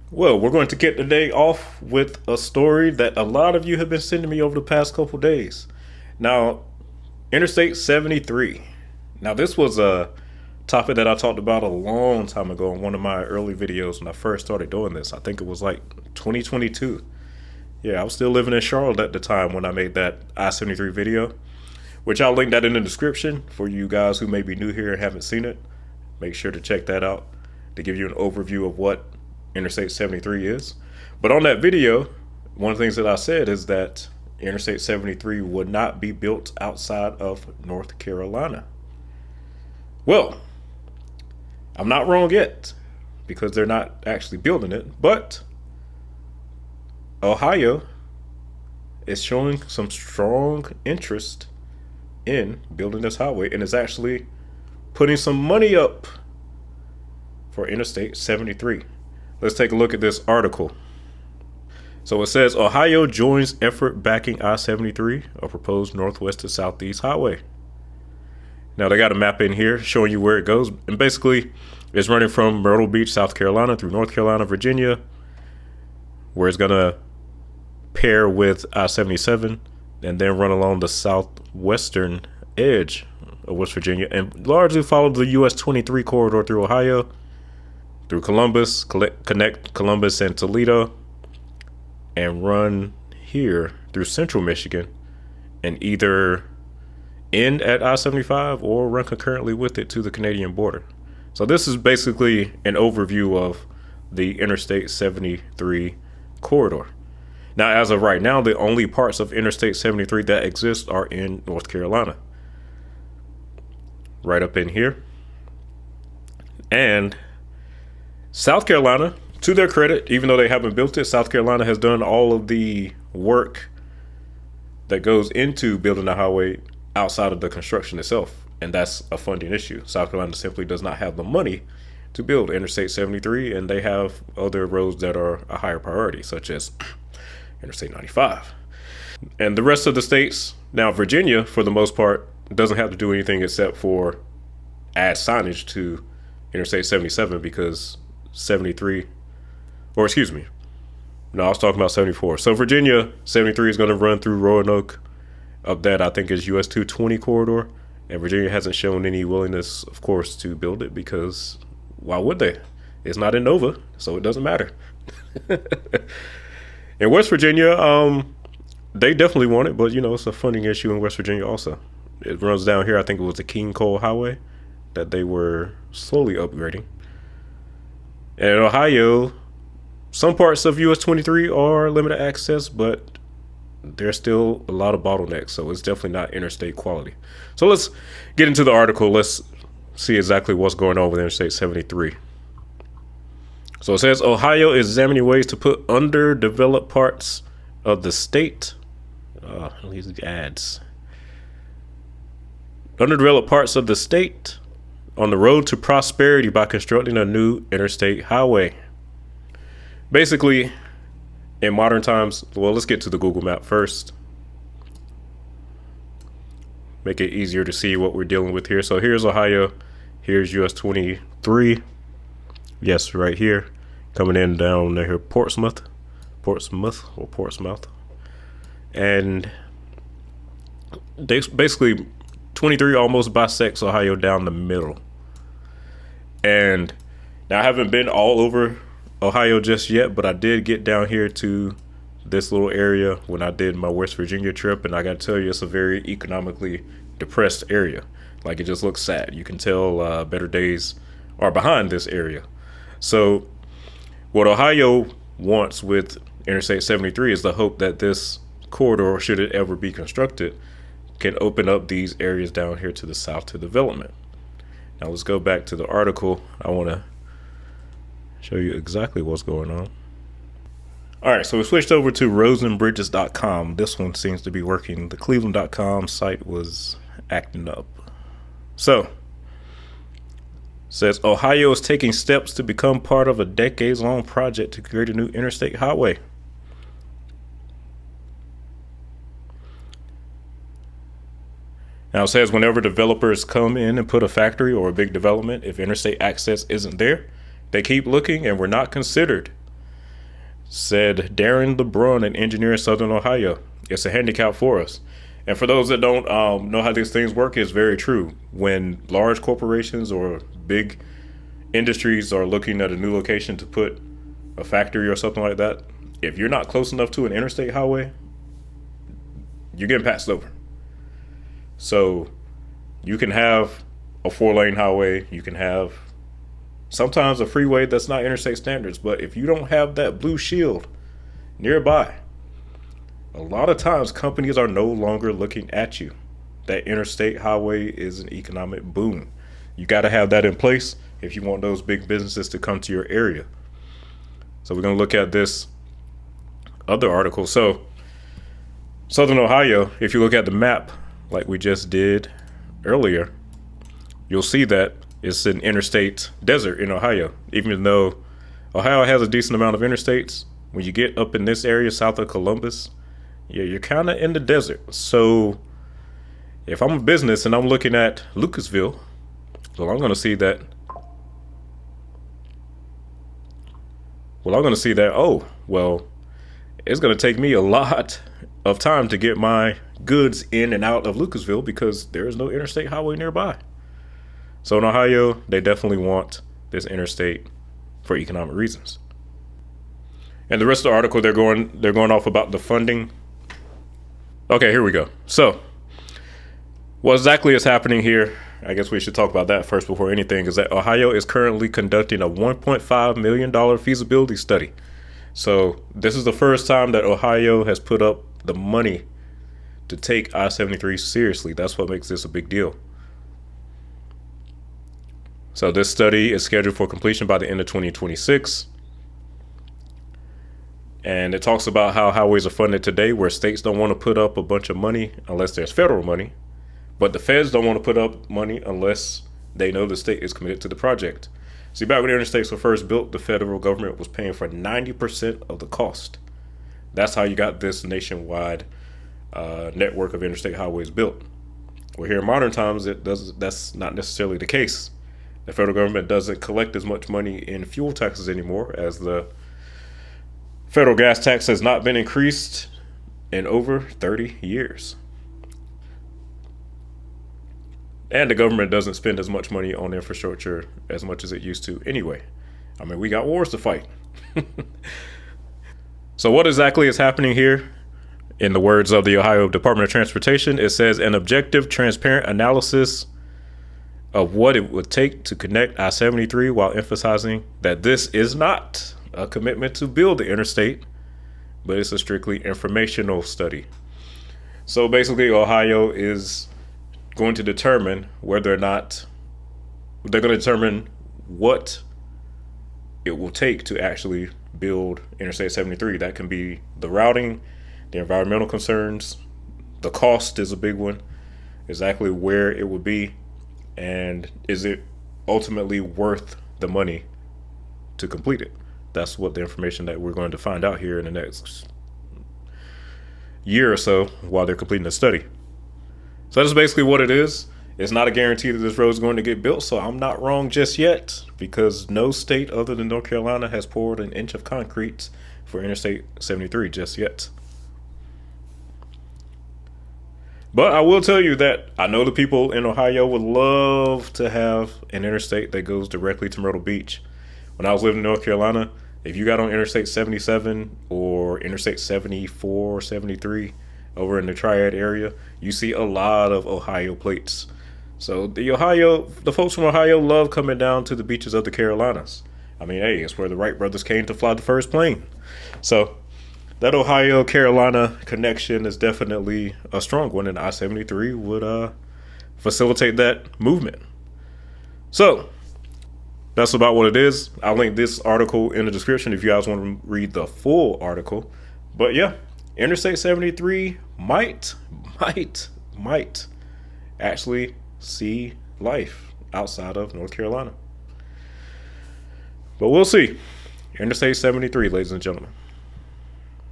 Well, we're going to get the day off with a story that a lot of you have been sending me over the past couple days. Now, Interstate 73. Now, this was a topic that I talked about a long time ago in one of my early videos when I first started doing this. I think it was like 2022. Yeah, I was still living in Charlotte at the time when I made that I-73 video, which I'll link that in the description for you guys who may be new here and haven't seen it. Make sure to check that out to give you an overview of what Interstate 73 is. But on that video, one of the things that I said is that Interstate 73 would not be built outside of North Carolina. Well, I'm not wrong yet because they're not actually building it, but Ohio is showing some strong interest in building this highway and is actually putting some money up for Interstate 73. Let's take a look at this article. So it says Ohio joins effort backing I-73, a proposed northwest to southeast highway. Now they got a map in here showing you where it goes. And basically it's running from Myrtle Beach, South Carolina through North Carolina, Virginia, where it's going to pair with I-77 and then run along the southwestern edge of West Virginia and largely follow the US 23 corridor through Ohio, through Columbus, connect Columbus and Toledo, and run here through central Michigan and either end at I-75 or run concurrently with it to the Canadian border. So this is basically an overview of the Interstate 73 corridor. Now, as of right now, the only parts of Interstate 73 that exist are in North Carolina. Right up in here. And South Carolina, to their credit, even though they haven't built it, South Carolina has done all of the work that goes into building a highway outside of the construction itself. And that's a funding issue. South Carolina simply does not have the money to build Interstate 73, and they have other roads that are a higher priority, such as Interstate 95. And the rest of the states, now Virginia, for the most part, doesn't have to do anything except for add signage to Interstate 77 because 73, or excuse me, no, I was talking about 74. So Virginia 73 is going to run through Roanoke up that I think is US 220 corridor. And Virginia hasn't shown any willingness, of course, to build it because why would they? It's not in Nova, so it doesn't matter. In West Virginia, they definitely want it, but you know, it's a funding issue in West Virginia also. It runs down here. I think it was the King Cole Highway that they were slowly upgrading. And in Ohio, some parts of US 23 are limited access, but there's still a lot of bottlenecks, so it's definitely not interstate quality. So let's get into the article. Let's see exactly what's going on with Interstate 73. So it says Ohio is examining ways to put underdeveloped parts of the state. These ads. Underdeveloped parts of the state on the road to prosperity by constructing a new interstate highway. Basically, in modern times, well, let's get to the Google map first. Make it easier to see what we're dealing with here. So here's Ohio. Here's US 23. Yes, right here. Coming in down there, Portsmouth. And they basically 23 almost bisects Ohio down the middle. And now I haven't been all over Ohio just yet, but I did get down here to this little area when I did my West Virginia trip, and I gotta tell you, it's a very economically depressed area. Like, it just looks sad. You can tell better days are behind this area. So what Ohio wants with Interstate 73 is the hope that this corridor, should it ever be constructed, can open up these areas down here to the south to development. Now let's go back to the article. I want to show you exactly what's going on. All right, so we switched over to rosenbridges.com. This one seems to be working. The cleveland.com site was acting up. So it says Ohio is taking steps to become part of a decades-long project to create a new interstate highway. Now it says whenever developers come in and put a factory or a big development, if interstate access isn't there, they keep looking and were not considered. Said Darren LeBrun, an engineer in Southern Ohio. It's a handicap for us. And for those that don't know how these things work, it's very true. When large corporations or big industries are looking at a new location to put a factory or something like that, if you're not close enough to an interstate highway, you're getting passed over. So you can have a 4-lane highway, you can have sometimes a freeway that's not interstate standards, but if you don't have that blue shield nearby, a lot of times companies are no longer looking at you. That interstate highway is an economic boom. You got to have that in place if you want those big businesses to come to your area. So we're going to look at this other article. So Southern Ohio, if you look at the map like we just did earlier, you'll see that it's an interstate desert in Ohio. Even though Ohio has a decent amount of interstates, when you get up in this area south of Columbus, yeah, you're kind of in the desert. So if I'm a business and I'm looking at Lucasville, well, I'm going to see that. Oh, well, it's going to take me a lot of time to get my goods in and out of Lucasville because there is no interstate highway nearby. So in Ohio, they definitely want this interstate for economic reasons. And the rest of the article, they're going off about the funding. Okay, here we go. So what exactly is happening here? I guess we should talk about that first before anything, is that Ohio is currently conducting a $1.5 million feasibility study. So this is the first time that Ohio has put up the money to take I-73 seriously. That's what makes this a big deal. So this study is scheduled for completion by the end of 2026. And it talks about how highways are funded today, where states don't want to put up a bunch of money unless there's federal money. But the feds don't want to put up money unless they know the state is committed to the project. See, back when the interstates were first built, the federal government was paying for 90% of the cost. That's how you got this nationwide network of interstate highways built. Well, here in modern times, that's not necessarily the case. The federal government doesn't collect as much money in fuel taxes anymore, as the federal gas tax has not been increased in over 30 years. And the government doesn't spend as much money on infrastructure as much as it used to anyway. I mean, we got wars to fight. So what exactly is happening here? In the words of the Ohio Department of Transportation, it says an objective, transparent analysis of what it would take to connect I-73, while emphasizing that this is not a commitment to build the interstate, but it's a strictly informational study. So basically, Ohio is going to determine whether or not they're going to determine what it will take to actually build Interstate 73. That can be the routing, the environmental concerns, the cost is a big one, exactly where it would be, and is it ultimately worth the money to complete it. That's what the information that we're going to find out here in the next year or so while they're completing the study. So that's basically what it is. It's not a guarantee that this road is going to get built, so I'm not wrong just yet, because no state other than North Carolina has poured an inch of concrete for Interstate 73 just yet. But I will tell you that I know the people in Ohio would love to have an interstate that goes directly to Myrtle Beach. When I was living in North Carolina, if you got on Interstate 77 or Interstate 74 or 73 over in the Triad area, you see a lot of Ohio plates. So the folks from Ohio love coming down to the beaches of the Carolinas. I mean, hey, it's where the Wright brothers came to fly the first plane. So that Ohio-Carolina connection is definitely a strong one, and I-73 would facilitate that movement. So that's about what it is. I'll link this article in the description if you guys want to read the full article. But yeah, Interstate 73 might actually see life outside of North Carolina. But we'll see. Interstate 73, ladies and gentlemen.